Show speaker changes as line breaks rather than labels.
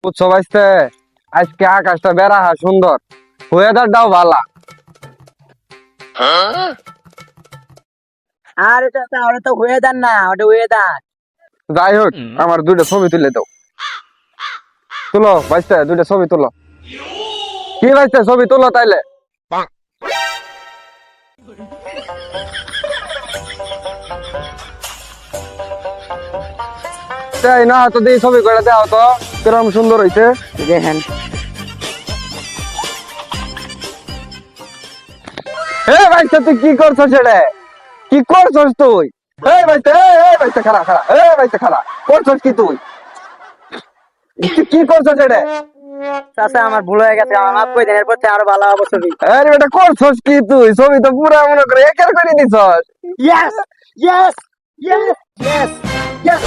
বুঝছো ভাইস্তে, আজকে আকাশটা বেড়াহা সুন্দর, ওয়েদারটাও ভালো।
আরে চাচা ওটা তো ওয়েদার না, ওটা ওয়েদার।
যাই হোক, আমার দুইটা ছবি তুলে দাও। তুলো ভাইস্তে, দুইটা ছবি তুলো। কি ভাইস্তে, ছবি তুলো তাইলে। তাই না, তো দিয়ে ছবি করে দেওয়া তো কিরকম সুন্দর হইছে।
দেখেন
এ ভাইস্তে, তুই কি করছস সেটা? কি করছস তুই? এই ভাইস্তে, এই ভাইস্তে খাড়া খাড়া, এই ভাইস্তে খাড়া, করছস কি তুই? তুই কি করছস সেটা?
চাচা আমার ভুল হয়ে গেছে, আমার মাফ করে দেন, এরপর থেকে আরো ভালো হবে ছবি।
আরে বেটা, করছস কি তুই? ছবি তো পুরা মনে করে একের করে দিছস।
Yes yes yes yes yes.